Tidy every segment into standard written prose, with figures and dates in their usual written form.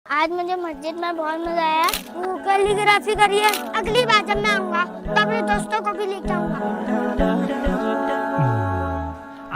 आज मुझे मस्जिद में बहुत मजा आया। वो कैलीग्राफी करी है। अगली बार जब मैं आऊंगा तो अपने दोस्तों को भी लेके आऊंगा।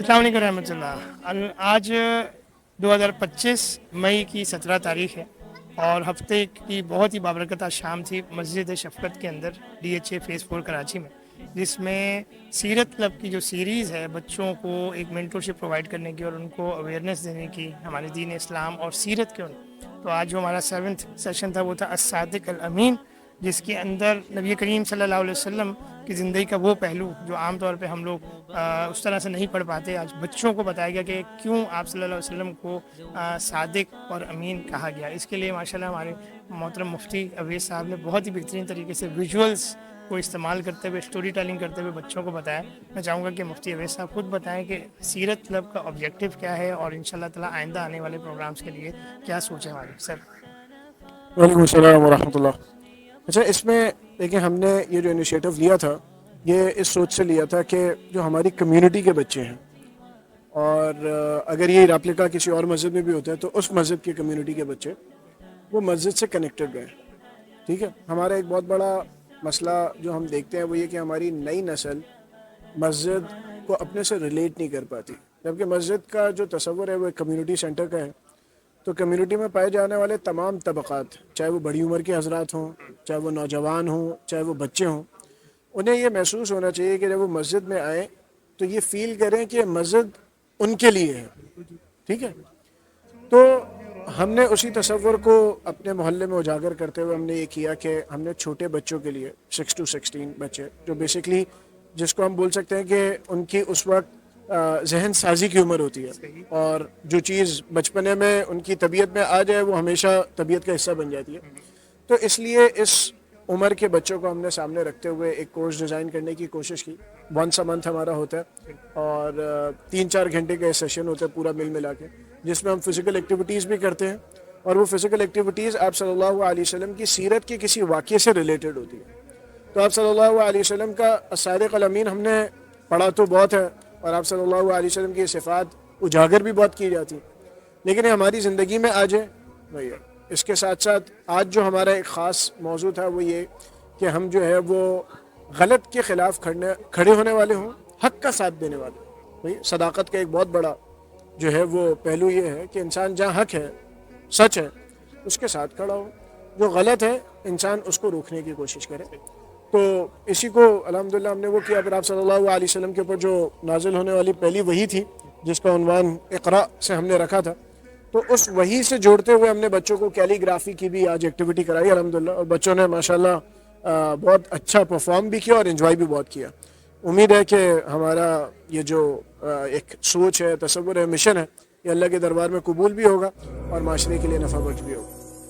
अस्सलाम वालेकुम रहमतुल्लाह। आज 2025 मई की 17 तारीख है और हफ्ते की बहुत ही बाबरकत शाम थी मस्जिद शफ़क़त के अंदर DHA फेज़ 4 कराची में, जिसमें सीरत क्लब की जो सीरीज़ है बच्चों को एक मेंटरशिप प्रोवाइड करने की और उनको अवेयरनेस देने की हमारे दीन इस्लाम और सीरत के उन। तो आज जो हमारा 7th सेशन था वो था अस्सादिक अल अमीन, जिसके अंदर नबी करीम सल्लल्लाहु अलैहि वसल्लम की ज़िंदगी का वो पहलू जो आम तौर पे हम लोग उस तरह से नहीं पढ़ पाते, आज बच्चों को बताया गया कि क्यों आप सल्लल्लाहु अलैहि वसल्लम को सादिक और अमीन कहा गया। इसके लिए माशाल्लाह हमारे मोहतरम मुफ्ती अवैस साहब ने बहुत ही बेहतरीन तरीके से विजुअल्स को इस्तेमाल करते हुए स्टोरी टेलिंग करते हुए बच्चों को बताया। मैं चाहूँगा कि मुफ्ती अवैस साहब खुद बताएं कि सीरत क्लब का ऑब्जेक्टिव क्या है और इंशाल्लाह ताला आइंदा आने वाले प्रोग्राम्स के लिए क्या सोच है हमारी। सर वालेकुम अस्सलाम वरहमतुल्लाह। अच्छा, इसमें देखिए हमने ये जो इनिशिएटिव लिया था ये इस सोच से लिया था कि जो हमारी कम्युनिटी के बच्चे हैं और अगर ये रेप्लिका किसी और मस्जिद में भी होता है तो उस मस्जिद की कम्युनिटी के बच्चे वो मस्जिद से कनेक्टेड रहे। ठीक है, हमारा एक बहुत बड़ा मसला जो हम देखते हैं वो ये कि हमारी नई नस्ल मस्जिद को अपने से रिलेट नहीं कर पाती, जबकि मस्जिद का जो तस्वुर है वो एक कम्युनिटी सेंटर का है। तो कम्युनिटी में पाए जाने वाले तमाम तबक़ात, चाहे वो बड़ी उम्र के हजरात हों, चाहे वो नौजवान हों, चाहे वो बच्चे हों, उन्हें ये महसूस होना चाहिए कि जब वो मस्जिद में आए तो ये फ़ील करें कि मस्जिद उनके लिए है। ठीक है, तो हमने उसी तस्वर को अपने मोहल्ले में उजागर करते हुए हमने ये किया कि हमने छोटे बच्चों के लिए 6 to 16 बच्चे जो बेसिकली जिसको हम बोल सकते हैं कि उनकी उस वक्त जहन साजी की उम्र होती है और जो चीज़ बचपने में उनकी तबीयत में आ जाए वो हमेशा तबीयत का हिस्सा बन जाती है। तो इसलिए इस उम्र के बच्चों को हमने सामने रखते हुए एक कोर्स डिज़ाइन करने की कोशिश की। वंस अ मंथ हमारा होता है और 3-4 घंटे का सेशन होता है पूरा मिल मिला के, जिसमें हम फिज़िकल एक्टिविटीज़ भी करते हैं और वो फिज़िकल एक्टिविटीज़ आप सल्लल्लाहु अलैहि वसल्लम की सीरत के किसी वाक़ये से रिलेटेड होती है। तो आप सल्लल्लाहु अलैहि वसल्लम का असादिक़ अल अमीन हमने पढ़ा तो बहुत है और आप सल्लल्लाहु अलैहि वसल्लम की सिफ़ात उजागर भी बहुत की जाती, लेकिन ये हमारी ज़िंदगी में आ जाए भैया। इसके साथ साथ आज जो हमारा एक ख़ास मौजू था वो ये कि हम जो है वो गलत के ख़िलाफ़ खड़े होने वाले हों, हक़ का साथ देने वाले। भाई सदाक़त का एक बहुत बड़ा जो है वो पहलू ये है कि इंसान जहाँ हक़ है, सच है, उसके साथ खड़ा हो, जो गलत है इंसान उसको रोकने की कोशिश करे। तो इसी को अल्हम्दुलिल्लाह हमने वो किया। फिर आप सल्लल्लाहु अलैहि वसल्लम के ऊपर जो नाजिल होने वाली पहली वही थी जिसका उन्वान इक़रा से हमने रखा था, तो उस वही से जोड़ते हुए हमने बच्चों को कैलीग्राफी की भी आज एक्टिविटी कराई अल्हम्दुलिल्लाह, और बच्चों ने माशाल्लाह बहुत अच्छा परफॉर्म भी किया और एंजॉय भी बहुत किया। उम्मीद है कि हमारा ये जो एक सोच है, तसव्वुर है, मिशन है, ये अल्लाह के दरबार में कबूल भी होगा और माशरे के लिए नफ़ा बख्श भी होगा।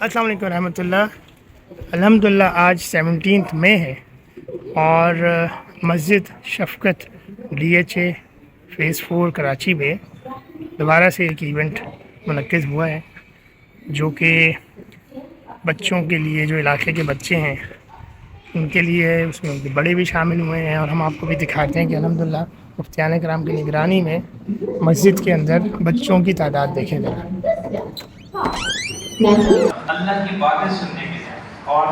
अस्सलाम वालेकुम रहमतुल्लाह। अल्हम्दुलिल्लाह आज 17 मई है और मस्जिद शफ़क़त DHA फ़ेज़ 4 कराची में दोबारा से एक इवेंट मुनक्किज़ हुआ है, जो कि बच्चों के लिए, जो इलाके के बच्चे हैं उनके लिए है। उसमें उनके बड़े भी शामिल हुए हैं और हम आपको भी दिखाते हैं कि अल्हम्दुलिल्लाह मुफ्तियान कराम की निगरानी में मस्जिद के अंदर बच्चों की तादाद देखें ज़रा। अल्लाह की बातें सुनने के लिए और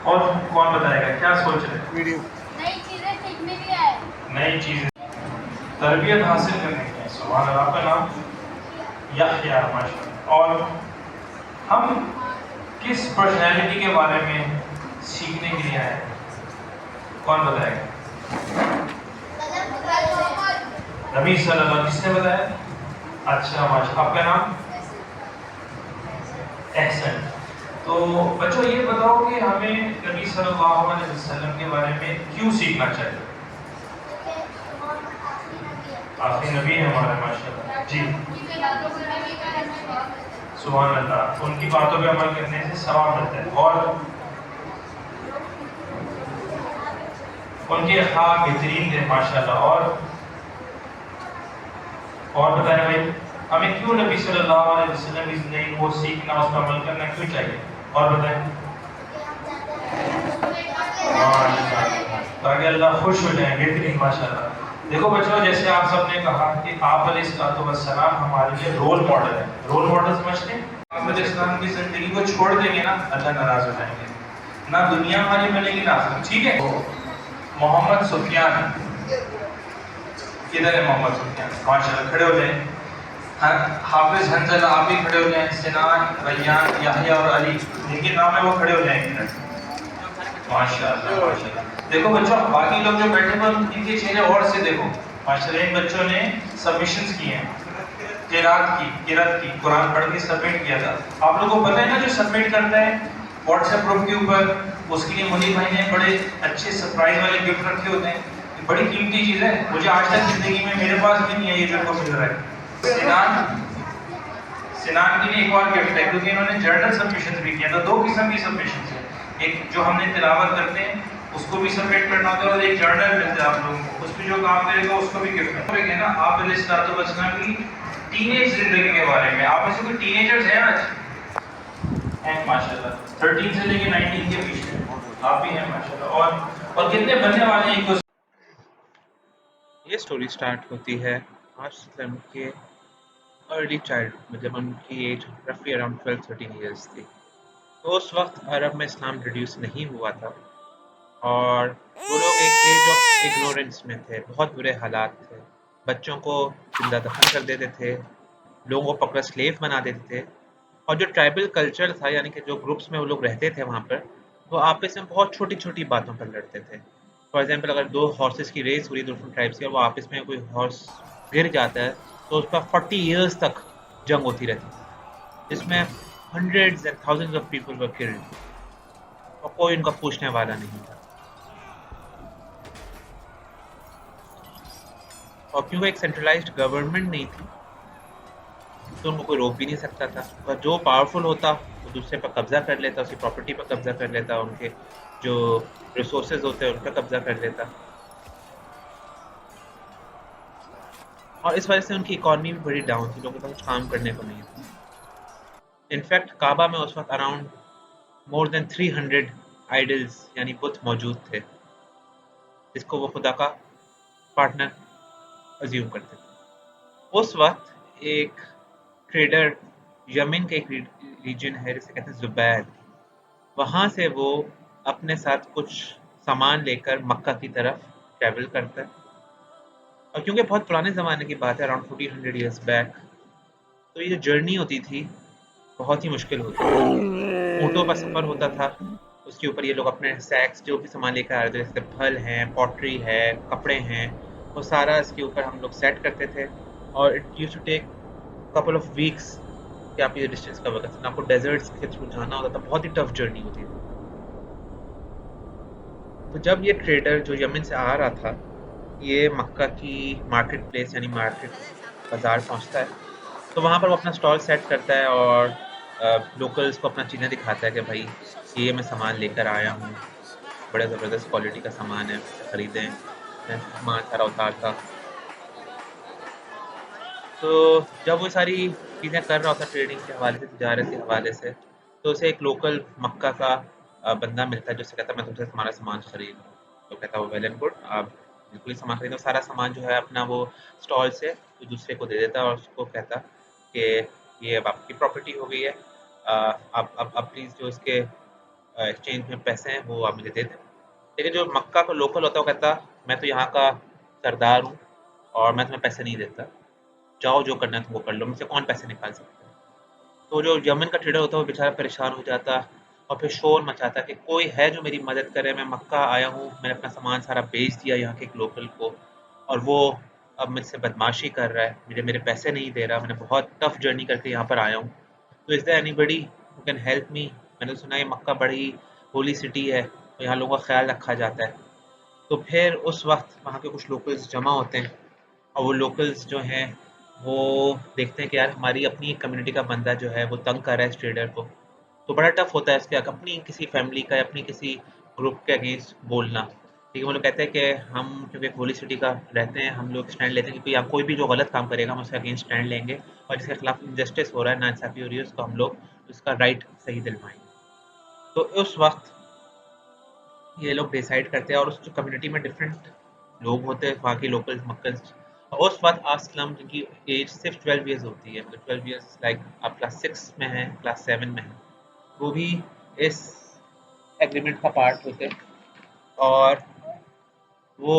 कौन बताएगा क्या सोच रहे हैं? नई चीजें सीखने के लिए आए। नई चीजें तरबियत हासिल करने के लिए। सुभान अल्लाह। आपका नाम याह्या माशाअल्लाह। और हम किस पर्सनैलिटी के बारे में सीखने के लिए आए? कौन बताएगा? नबी सल्लल्लाहु, किसने बताया? अच्छा माशाअल्लाह। आपका नाम? एहसन। तो बच्चों ये बताओ कि हमें नबी सल्लल्लाहु अलैहि वसल्लम के बारे में क्यों सीखना चाहिए? आखिरी नबी है हमारा माशाअल्लाह। जी सुभान अल्लाह। उनकी बातों पे अमल करने से सवाब मिलता है और उनके अखलाक बेहतरीन थे माशाअल्लाह। और बताएं भाई, हमें क्यों नबी सल्लल्लाहु अलैहि वसल्लम की ज़िंदगी को सीखना, उस पर अमल करना क्यों चाहिए? और बताएं। ताकि अल्लाह खुश हो जाए। बेहतरीन माशाअल्लाह। देखो बच्चों, जैसे आप सबने कहा कि आप अलैहिस्सलाम हमारे लिए रोल मॉडल है। रोल मॉडल समझते हैं? आप अलैहिस्सलाम की ज़िंदगी को छोड़ देंगे ना, अल्लाह नाराज़ हो जाएंगे, ना दुनिया हमारी बनेगी ना आखिरत। ठीक है। मोहम्मद सुफियान, किधर है मोहम्मद सुफियान? माशाअल्लाह, खड़े हो जाएं। हाफिज हंजला, आप भी खड़े हो जाएं। सिनान, रैयान, याहिया और अली, जिनके नाम है वो खड़े हो जाएंगे। माशाअल्लाह माशाअल्लाह। देखो बच्चों, बाकी लोग जो बैठे हैं इनके चेहरे और से देखो माशाअल्लाह। इन बच्चों ने सबमिशंस किए हैं, किरात की कुरान पढ़ के सबमिट किया था। आप लोगों को पता है ना, जो सबमिट करता है व्हाट्सएप ग्रुप के ऊपर, उसके लिए मुनीर भाई ने बड़े अच्छे सरप्राइज वाले गिफ्ट रखे होते हैं। बड़ी कीमती चीज़ है, मुझे आज तक जिंदगी में मेरे पास भी नहीं है ये जो इनको मिल रहा है। सिनान के लिए एक और गिफ्ट है, क्योंकि इन्होंने जर्नल सबमिशन भी किया था। 2 किस्म की सबमिशन है, एक जो हमने तिलावत करते हैं उसको भी सबमिट करना होता है और एक जर्नल मिलता है आप लोगों को, उस पर जो काम करेगा उसको भी गिफ्ट है ना। आप अलैहिस्सलाम की टीनेज जिंदगी के बारे में, आप में से कोई टीनेजर्स हैं आज? हैं माशाल्लाह। 13 से लेके 19 के बीच में आप भी हैं माशाल्लाह। और कितने बनने वाले हैं इनको? ये स्टोरी स्टार्ट होती है आसिम के अर्ली चाइल्ड, जब उनकी एज रफली अराउंड 12-13 ईयर्स थी। तो उस वक्त अरब में इस्लाम इंट्रोड्यूस नहीं हुआ था और वो लोग एक एज ऑफ इग्नोरेंस में थे। बहुत बुरे हालात थे, बच्चों को जिंदा दफन कर देते थे, लोगों को पकड़ स्लेव बना देते थे। और जो ट्राइबल कल्चर था, यानी कि जो ग्रुप्स में वो लोग रहते थे वहाँ पर, वो आपस में बहुत छोटी छोटी बातों पर लड़ते थे। फॉर एग्जांपल, अगर 2 हॉर्सेस की रेस हुई डिफरेंट ट्राइब्स की और वो आपस में कोई हॉर्स गिर जाता है तो उस पर 40 ईयर्स तक जंग होती रहती थी जिसमें hundreds and thousands of people were killed और कोई उनका पूछने वाला नहीं था। और क्योंकि एक सेंट्रलाइज्ड गवर्नमेंट नहीं थी तो उनको कोई रोक भी नहीं सकता था। पर जो पावरफुल होता वो दूसरे पर कब्जा कर लेता, उसकी प्रॉपर्टी पर कब्जा कर लेता, उनके जो रिसोर्सेज होते हैं उन पर कब्जा कर लेता और इस वजह से उनकी इकॉनमी भी बड़ी डाउन थी, लोगों को कुछ काम करने को नहीं था। इनफैक्ट काबा में उस वक्त अराउंड मोर देन 300 आइडल्स यानी बुत मौजूद थे जिसको वो खुदा का पार्टनर अज्यूम करते थे। उस वक्त एक ट्रेडर यमन के एक रीजन है जिसे कहते हैं जुबैद, वहाँ से वो अपने साथ कुछ सामान लेकर मक्का की तरफ ट्रैवल करता है। और क्योंकि बहुत पुराने ज़माने की बात है, अराउंड 1400 ईयर्स बैक, तो ये जो जर्नी होती थी बहुत ही मुश्किल होती थी। ऊँटों पर सफ़र होता था, उसके ऊपर ये लोग अपने सैक्स जो भी सामान लेकर आ रहे थे, जैसे फल हैं, पॉटरी है, कपड़े हैं, वो सारा इसके ऊपर हम लोग सेट करते थे और it used to take couple of weeks कि आप ये डिस्टेंस कवर कर सकते। आपको डेजर्ट्स के थ्रू जाना होता था, बहुत ही टफ जर्नी होती थी। तो जब ये ट्रेडर जो यमन से आ रहा था ये मक्का की मार्केट प्लेस यानी मार्केट बाज़ार पहुंचता है, तो वहाँ पर वो अपना स्टॉल सेट करता है और लोकल्स को अपना चीज़ें दिखाता है कि भाई ये मैं सामान लेकर आया हूँ, बड़े ज़बरदस्त क्वालिटी का सामान है, ख़रीदें। मैं सामान सारा उतारता। तो जब वो सारी चीज़ें कर रहा होता ट्रेडिंग के हवाले से, तिजारत के हवाले से, तो उसे एक लोकल मक्का का बंदा मिलता है जिससे कहता है मैं तुमसे तुम्हारा सामान खरीद रहा हूँ। तो कहता है वो वेल एंड गुड, आप बिल्कुल ही सामान खरीदो। सारा सामान जो है अपना वो स्टॉल से तो दूसरे को दे देता है और उसको कहता कि ये अब आपकी प्रॉपर्टी हो गई है, आप प्लीज़ जो इसके एक्सचेंज में पैसे हैं वो आप मुझे दे दें। लेकिन जो मक्का का लोकल होता है वो कहता मैं तो यहाँ का सरदार हूँ और मैं तुम्हें पैसे नहीं देता, जाओ जो करना है तुम वो कर लो, मुझसे कौन पैसे निकाल सकता है। तो जो यमन का ट्रेडर होता है वो बेचारा परेशान हो जाता और फिर शोर मचाता कि कोई है जो मेरी मदद करे, मैं मक्का आया हूँ, मैंने अपना सामान सारा बेच दिया यहाँ के एक लोकल को और वो अब मुझसे बदमाशी कर रहा है, मेरे पैसे नहीं दे रहा, मैंने बहुत टफ जर्नी करके यहाँ पर आया हूँ। तो is there anybody who can help me? मैंने सुना है मक्का बड़ी होली सिटी है, तो यहाँ लोगों का ख्याल रखा जाता है। तो फिर उस वक्त वहाँ के कुछ लोकल्स जमा होते हैं और वो लोकल्स जो हैं वो देखते हैं कि यार हमारी अपनी कम्युनिटी का बंदा जो है वो तंग कर रहा है इस ट्रेडर को। तो बड़ा टफ होता है इसके अपनी किसी फैमिली का या अपनी किसी ग्रुप के अगेंस्ट बोलना। ठीक है, वो लोग कहते हैं कि हम क्योंकि होली सिटी का रहते हैं, हम लोग स्टैंड लेते हैं कि आप कोई भी जो गलत काम करेगा हम उसके अगेंस्ट स्टैंड लेंगे और जिसके खिलाफ इनजस्टिस हो रहा है, नाइंसाफ़ी हो रही है, उसको हम लोग उसका राइट सही दिलवाएंगे। तो उस वक्त ये लोग डिसाइड करते हैं और उस कम्युनिटी में डिफरेंट लोग होते हैं, वहाँ के लोकल मक्कल्स। और उस वक्त असलम जिनकी एज सिर्फ 12 ईयर्स होती है, मतलब 12 ईयर्स लाइक आप क्लास 6 में हैं, क्लास 7 में हैं, वो भी इस एग्रीमेंट का पार्ट होते हैं और वो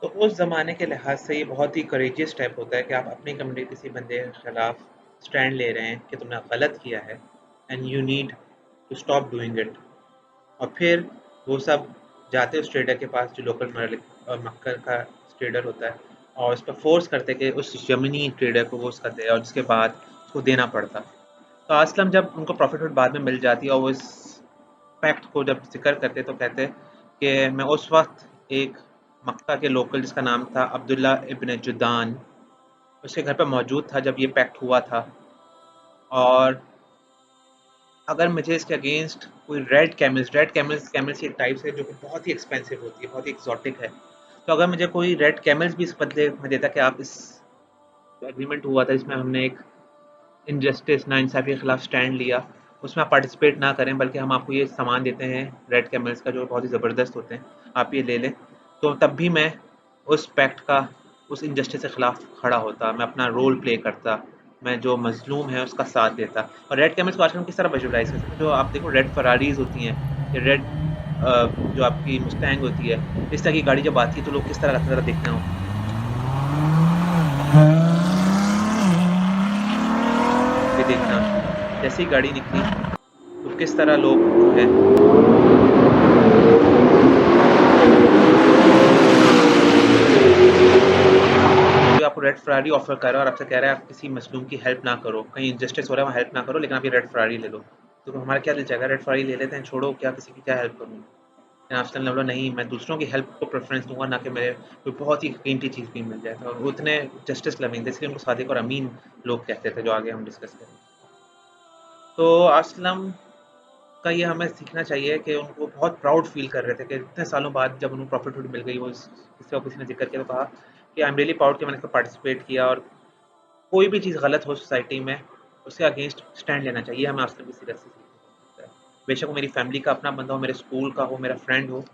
तो उस ज़माने के लिहाज से ये बहुत ही करेजियस स्टेप होता है कि आप अपनी कम्युनिटी किसी बंदे के खिलाफ स्टैंड ले रहे हैं कि तुमने गलत किया है and you need to stop doing it. और फिर वो सब जाते उस ट्रेडर के पास जो लोकल मक्का का ट्रेडर होता है और उस पर फोर्स करते कि उस यमनी ट्रेडर को वो उसका दे और उसके बाद उसको देना पड़ता। तो असलम जब उनको प्रॉफिट बाद में मिल जाती है और वो इस फैक्ट को जब जिक्र करते तो कहते कि मैं उस वक्त एक मक्का के लोकल जिसका नाम था अब्दुल्ला इब्न जुदान, उसके घर पर मौजूद था जब ये पैक्ट हुआ था। और अगर मुझे इसके अगेंस्ट कोई रेड कैमल्स एक टाइप से जो कि बहुत ही एक्सपेंसिव होती है, बहुत ही एक्जॉटिक है, तो अगर मुझे कोई रेड कैमल्स भी इस बदले में देता कि आप इस एग्रीमेंट हुआ था जिसमें हमने एक इनजस्टिस नाइंसाफ़ी के खिलाफ स्टैंड लिया, उसमें आप पार्टिसिपेट ना करें बल्कि हम आपको ये सामान देते हैं रेड कैमल्स का जो बहुत ही ज़बरदस्त होते हैं, आप ये ले लें, तो तब भी मैं उस पैक्ट का, उस इनजस्टिस के खिलाफ खड़ा होता, मैं अपना रोल प्ले करता, मैं जो मजलूम है उसका साथ देता। और रेड कैमल्स को आजकल हम किस तरह विजुअलाइज कर सकते हैं? जो आप देखो रेड फरारीज होती हैं, रेड जो आपकी मुस्टैंग होती है, इस तरह की गाड़ी जब आती है तो लोग किस तरह देखते हैं। ये देखना जैसी गाड़ी निकली तो किस तरह लोग जो है जो आपको रेड फरारी ऑफर कर रहा है और आपसे कह रहा है आप किसी मजलूम की हेल्प ना करो, कहीं इंजस्टिस हो रहा है वहाँ हेल्प ना करो, लेकिन आप ये रेड फरारी ले लो, तो हमारा क्या दिल चाहेगा, रेड फरारी ले लेते हैं, छोड़ो क्या किसी की क्या हेल्प करूँ। आपसे बोला नहीं, मैं दूसरों की हेल्प को प्रेफरेंस दूंगा, ना कि मेरे कोई बहुत ही कीमती चीज़ भी मिल जाए। और वो इतने जस्टिस लविंग थे, इसलिए उनको सादिक और अमीन लोग कहते थे, जो आगे हम डिस्कस करेंगे। तो असलम का ये हमें सीखना चाहिए कि उनको बहुत प्राउड फील कर रहे थे कि इतने सालों बाद जब उनको प्रॉफिटहुड मिल गई, वो किसी ने जिक्र किया तो कहा कि आई एम रियली प्राउड कि मैंने इसमें पार्टिसिपेट किया, और कोई भी चीज़ गलत हो सोसाइटी में उसके अगेंस्ट स्टैंड लेना चाहिए। हमें असलम की सीरत से सीखना है, बेशक वो मेरी फैमिली का अपना बंदा हो, मेरे स्कूल का हो, मेरा फ्रेंड हो,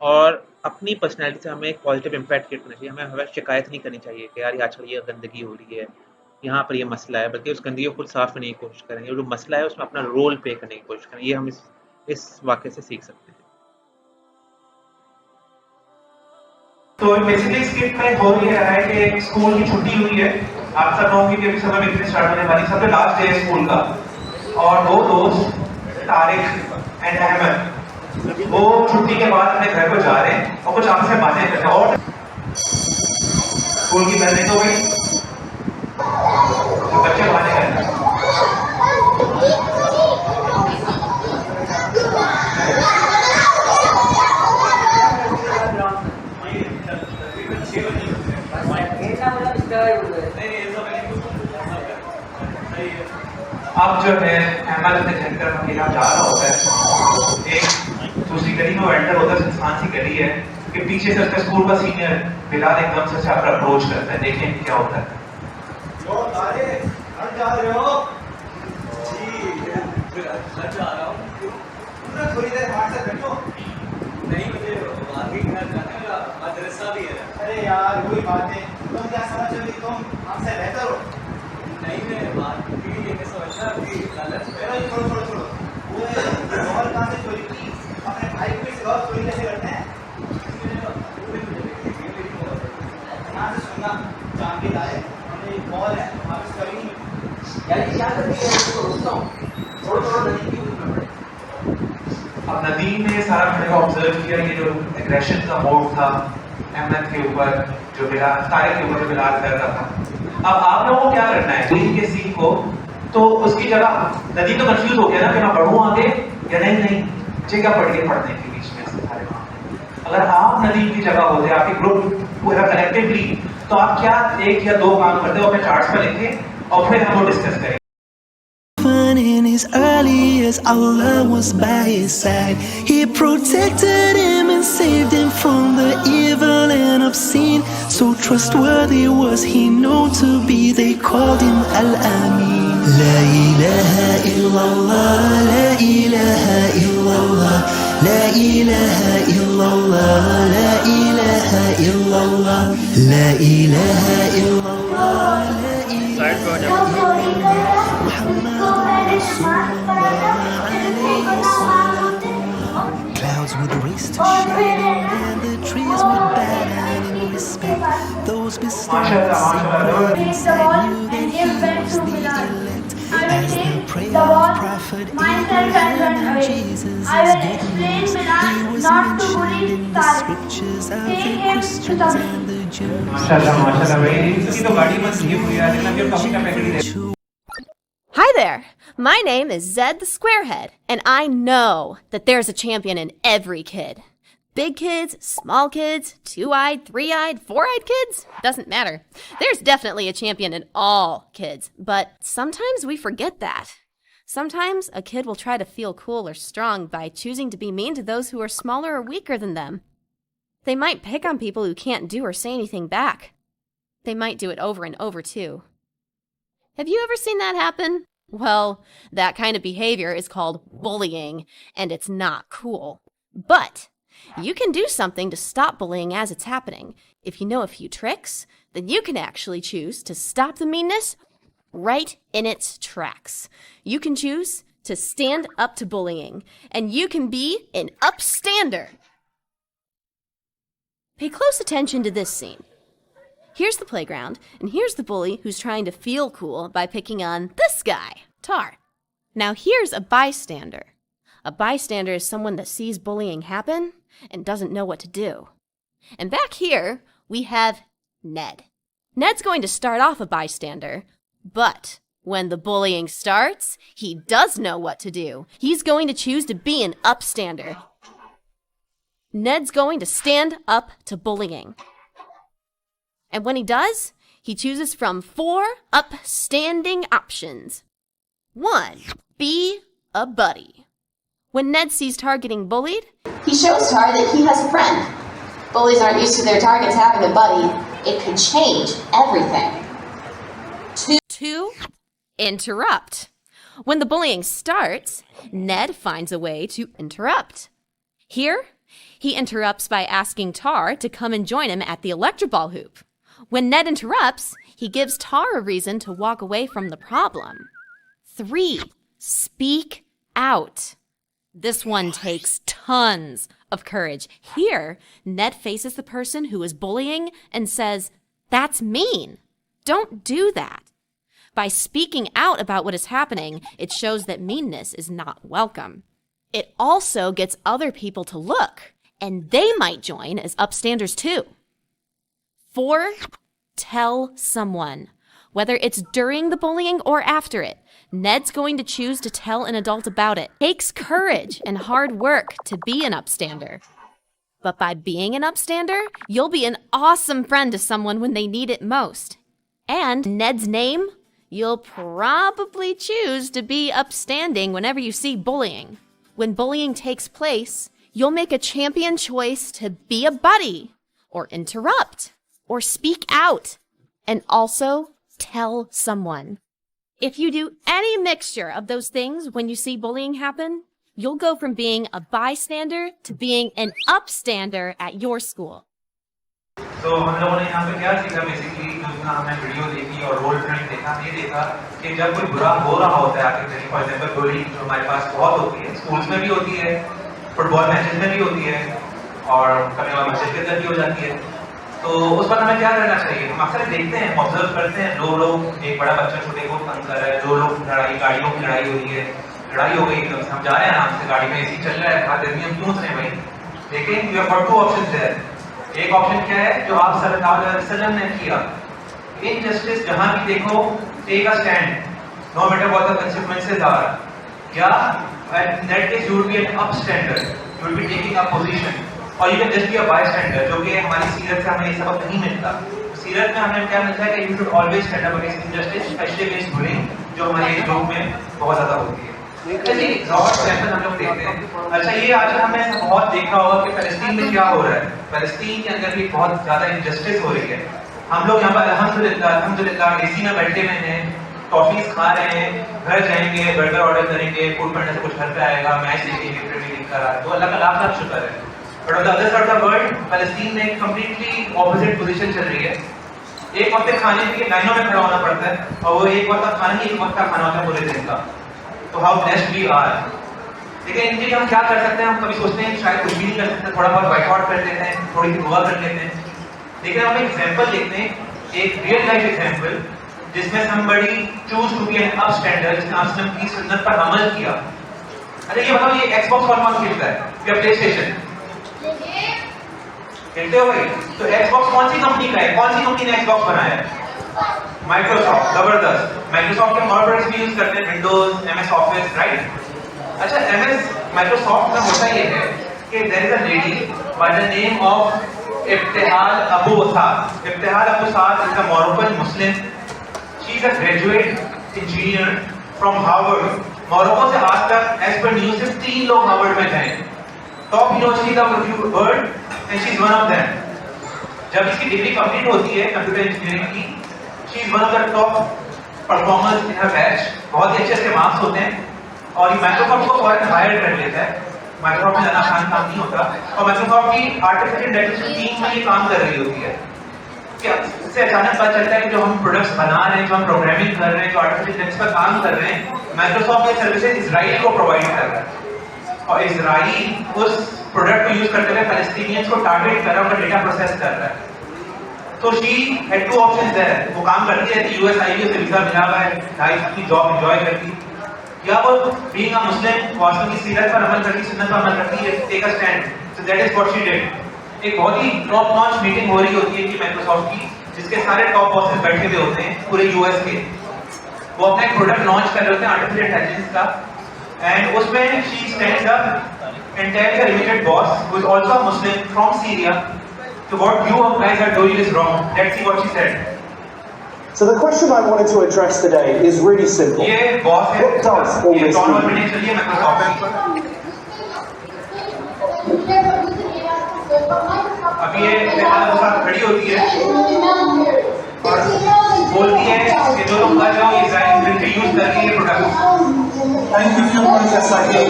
और अपनी पर्सनैलिटी से हमें एक पॉजिटिव इम्पैक्ट क्रिएट करना चाहिए। हमें शिकायत नहीं करनी चाहिए कि यार आजकल ये गंदगी हो रही है, यहाँ पर ये मसला है, बल्कि उस गंदगी को खुद साफ करने की कोशिश करेंगे, और जो मसला है उसमें अपना रोल प्ले करने की कोशिश करें। ये हम इस वाक़े से सीख सकते हैं। तो बेसिकली स्किट में हो ये रहा है कि स्कूल की छुट्टी हुई है, आप सब लोगों की अभी समय बिजनेस स्टार्ट होने वाली, सबसे लास्ट डे है स्कूल का, और दो दोस्त तारिक एंड अहमद वो छुट्टी के बाद अपने घर को जा रहे हैं और कुछ आपस में बातें कर रहे हैं, और स्कूल की बेल हो गई तो बच्चे बातें कर रहे हैं। अब जो है अहमद अपने घर पर अकेला जा रहा होता है, एक दूसरी गली में वो एंटर होता है, इंसान सी गली है कि पीछे से उसका स्कूल का सीनियर बिलाल एकदम से पर अप्रोच करता है, देखें क्या होता है। जा रहे हो जी, जा रहा हूँ, थोड़ी देर हमारे साथ बैठो। नहीं, मुझे वाकई घर जाने का मदरसा भी है। अरे यार वही बात है, तुम क्या समझ रहे हो, तुम हमसे बेहतर हो। नहीं, मैं बात ये समझना कि गलत छोड़ो वो और काम से चोरी की, अपने भाई को इस और चोरी कैसे करते हैं, यहाँ से सुनना जान के लाए, हमने एक बॉल है वापस कभी नहीं यार क्या करती है, इसको रोकता हूँ, थोड़ा नदी की में पड़े। अब नदीम ने सारा खड़े को ऑब्जर्व किया, ये जो एग्रेशन का मोड था अहमद के ऊपर, जो बिलाल तारिक के ऊपर जो बिलाल कर रहा था। अब आप लोगों को क्या करना है, नदीम के सीन को, तो उसकी जगह नदीम तो कंफ्यूज हो गया ना कि मैं पढ़ूं आगे या नहीं, मुझे क्या पढ़ के पढ़ने के बीच में सारे मामले। अगर आप नदीम की जगह होते, आपके ग्रुप पूरा कलेक्टिवली, तो आप क्या एक या दो काम करते हो, अपने चार्ट्स पर लिखे और फिर हम वो डिस्कस करेंगे। In his early years, Allah was by his side. He protected him and saved him from the evil and obscene. So trustworthy was he known to be. They called him Al-Amin. La ilaha illallah, la ilaha illallah, la ilaha illallah, la ilaha illallah, la ilaha illallah, la ilaha Clouds would race to shade and the trees would bow down in respect. Those bestowed sacred insight knew that he was the elect. As the prayer of Prophet Abraham and Jesus is good news, he was mentioned in the scriptures of the Christians and the Jews. Hi there! My name is Zed the Squarehead, and I know that there's a champion in every kid. Big kids, small kids, 2-eyed, 3-eyed, 4-eyed kids, doesn't matter. There's definitely a champion in all kids, but sometimes we forget that. Sometimes a kid will try to feel cool or strong by choosing to be mean to those who are smaller or weaker than them. They might pick on people who can't do or say anything back. They might do it over and over too. Have you ever seen that happen? Well, that kind of behavior is called bullying, and it's not cool. But you can do something to stop bullying as it's happening. If you know a few tricks, then you can actually choose to stop the meanness right in its tracks. You can choose to stand up to bullying, and you can be an upstander. Pay close attention to this scene. Here's the playground, and here's the bully who's trying to feel cool by picking on this guy, Tar. Now here's a bystander. A bystander is someone that sees bullying happen and doesn't know what to do. And back here, we have Ned. Ned's going to start off a bystander, but when the bullying starts, he does know what to do. He's going to choose to be an upstander. Ned's going to stand up to bullying. And when he does, he chooses from 4 upstanding options. 1. Be a buddy. When Ned sees Tar getting bullied, he shows Tar that he has a friend. Bullies aren't used to their targets having a buddy. It could change everything. 2. Interrupt. When the bullying starts, Ned finds a way to interrupt. Here, he interrupts by asking Tar to come and join him at the electroball hoop. When Ned interrupts, he gives Tar a reason to walk away from the problem. 3. Speak out. This one takes tons of courage. Here, Ned faces the person who is bullying and says, "That's mean. Don't do that." By speaking out about what is happening, it shows that meanness is not welcome. It also gets other people to look, and they might join as upstanders too. 4. Tell someone. Whether it's during the bullying or after it, Ned's going to choose to tell an adult about it. It takes courage and hard work to be an upstander. But by being an upstander, you'll be an awesome friend to someone when they need it most. And Ned's name, you'll probably choose to be upstanding whenever you see bullying. When bullying takes place, you'll make a champion choice to be a buddy, or interrupt, or speak out, and also tell someone. If you do any mixture of those things when you see bullying happen, you'll go from being a bystander to being an upstander at your school. तो हम लोगों ने यहाँ पे क्या सीखा basically जितना हमने वीडियो देखी और रोल प्रिंट देखा ये देखा कि जब कोई बुरा हो रहा होता है आपके कहीं फॉर एग्जांपल बुलिंग जो हमारे पास बहुत होती है स्कूल्स में भी होती है फुटबॉल मैचेस में भी होती है और कभी कभार मस्जिद के अंदर भी हो जाती है तो उस पर हमें क्या करना चाहिए हम अक्सर देखते हैं ऑब्जर्व करते हैं दो लोग एक बड़ा बच्चा छोटे को तंग कर रहा है दो लोग लड़ाई गाड़ियों की लड़ाई हो रही है लड़ाई हो गई एकदम से हम जा रहे हैं आराम से गाड़ी में एसी चल रहा है बात हम क्यों सुने भाई लेकिन यू हैव गॉट 2 ऑप्शंस है एक ऑप्शन क्या है जो आप सल्लल्लाहु अलैहि वसल्लम ने किया इनजस्टिस जहां भी देखो take a stand no matter what the consequences are या in that case you will be an upstander you will be taking a position और you can just be a bystander जो कि हमारी सीरत से हमें ये सबक नहीं मिलता सीरत में हमें क्या मिलता है कि you should always stand up against injustice specially against bullying जो हमारे ग्रुप में बहुत ज्यादा होती है चलिए और एग्जांपल हम लोग देखते हैं अच्छा ये आजकल हमने ऐसा बहुत देखा होगा कि फिलिस्तीन में क्या हो रहा है फिलिस्तीन के अंदर भी बहुत ज्यादा इनजस्टिस हो रही है हम लोग यहाँ पर अल्हम्दुलिल्लाह एसी में बैठे हुए हैं टॉफीज खा रहे हैं घर जाएंगे बर्गर ऑर्डर करेंगे फूड पढ़ने से कुछ घर पे आएगा मैच देखेंगे प्रीमियर लीग का तो अल्लाह का लाख शुक्र है but on the other side of the world फिलिस्तीन में कंप्लीटली ऑपोजिट पोजीशन चल रही है एक वक्त खाने के लिए लाइनों में खड़ा होना पड़ता है और वो एक वक्त का खाना ही एक वक्त का खाना होता है पूरे दिन का तो हाउ ब्लेस्ड वी आर लेकिन इनके लिए हम क्या कर सकते हैं हम कभी सोचते हैं शायद कुछ भी नहीं कर सकते थोड़ा बहुत बाइकआउट कर लेते हैं थोड़ी सी दुआ कर लेते हैं लेकिन हम एक एग्जांपल देखते हैं एक रियल लाइफ एग्जांपल जिसमें somebody choose to be an upstander जिसने आपने की सुन्नत पर अमल किया अरे ये बताओ ये Xbox कौन खेलता है या PlayStation खेलते हो भाई तो Xbox कौन सी कंपनी का है कौन सी कंपनी ने Xbox बनाया है माइक्रोसॉफ्ट जबरदस्त माइक्रोसॉफ्ट के मॉडल्स भी यूज करते हैं विंडोज एमएस ऑफिस राइट अच्छा एमएस माइक्रोसॉफ्ट में होता ये है कि there is a lady by the name of Ibtihal Abu Saad Ibtihal Abu Saad is a Moroccan Muslim she is a graduate engineer from Harvard Morocco से आज तक as per news से 3 लोग हार्वर्ड में गए top university of world and she is one of them जब इसकी degree complete होती है कंप्यूटर इंजीनियरिंग की she is one of the top performers in her batch बहुत ही अच्छे से मार्क्स होते हैं और ये माइक्रोसॉफ्ट को फौरन हायर कर लेता है माइक्रोसॉफ्ट में ज़्यादा आसान काम नहीं होता और माइक्रोसॉफ्ट की आर्टिफिशियल इंटेलिजेंस टीम में ये काम कर रही होती है कि इससे अचानक पता चलता है कि जो हम प्रोडक्ट्स बना रहे हैं जो हम प्रोग्रामिंग कर रहे हैं जो आर्टिफिशियल इंटेलिजेंस पर काम कर रहे हैं माइक्रोसॉफ्ट ये सर्विसेज इजराइल को प्रोवाइड कर रहा है और इजराइल उस प्रोडक्ट को यूज करते हुए पैलेस्टीनियंस को टारगेट कर रहा है उनका डेटा प्रोसेस कर रहा है तो शी हैड 2 ऑप्शंस है वो काम करती है कि यूएस आई से वीजा मिला हुआ है ढाई की जॉब एंजॉय करती या वो बीइंग अ मुस्लिम वास्तव की सीरत पर अमल करती सुन्नत पर अमल करती है take a stand so that is what she did एक बहुत ही टॉप नॉच मीटिंग हो रही होती है कि माइक्रोसॉफ्ट की जिसके सारे टॉप बॉसेस बैठे हुए होते हैं पूरे यूएस के, वो अपना एक प्रोडक्ट लॉन्च कर रहे होते हैं आर्टिफिशियल इंटेलिजेंस का, एंड उसमें she stands up and tells her immediate boss who is also a Muslim from Syria कि what you guys are doing is wrong. Let's see what she said. So the question I wanted to address today is really simple. ये boss है, What does all ये this ton और mean? Meeting चलिए Microsoft. अब ये मेरे साथ खड़ी होती है और बोलती है कि जो लोग कर रहे हो ये डिजाइन रीयूज कर रही है प्रोडक्ट,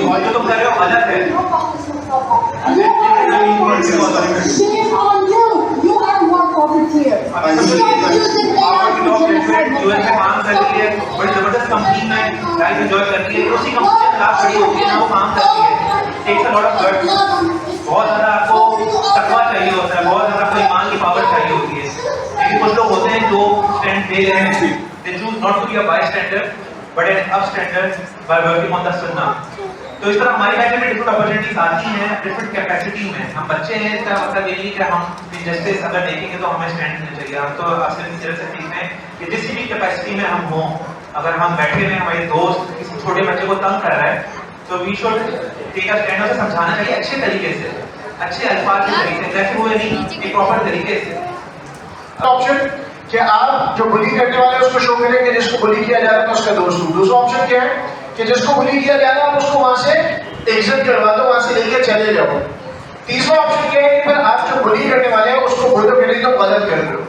और जो तुम कर रहे हो गलत है। यूएस में काम कर रही है, बड़ी जबरदस्त कंपनी में लाइफ एंजॉय करती है, उसी कंपनी के खिलाफ खड़ी होती है ना, वो काम करती है। Takes a lot of guts, बहुत ज़्यादा आपको तकवा चाहिए होता है, बहुत ज़्यादा आपको ईमान की पावर चाहिए होती है। लेकिन कुछ लोग होते हैं जो स्टैंड ले रहे हैं, they choose not to be a bystander but an upstander by working on the सुन्नह। तो इस तरह हमारी लाइफ में डिफरेंट अपॉर्चुनिटीज आती हैं डिफरेंट कैपेसिटी में। हम बच्चे हैं, इसका मतलब ये नहीं कि हम इनजस्टिस अगर देखेंगे तो हमें स्टैंड लेना चाहिए। हम तो असल में तरह से सीखते हैं कि जिस भी कैपेसिटी में हम हों, अगर हम बैठे हुए हमारे दोस्त किसी छोटे बच्चे को तंग कर रहा है तो we should take a stand, उसे समझाना चाहिए अच्छे तरीके से, अच्छे अल्फाज के तरीके से, जैसे वो नहीं एक प्रॉपर तरीके से। ऑप्शन कि आप जो बुली करने वाले हैं उसको शो करें कि जिसको बुली किया जा रहा है उसका दोस्त हूँ। दूसरा ऑप्शन क्या है कि जिसको बुली किया जा रहा है उसको वहां से एग्जिट करवा दो, वहां से लेके चले जाओ। तीसरा ऑप्शन क्या है कि फिर आप जो बुली करने वाले हैं उसको बोलो कि नहीं तुम गलत कर रहे हो।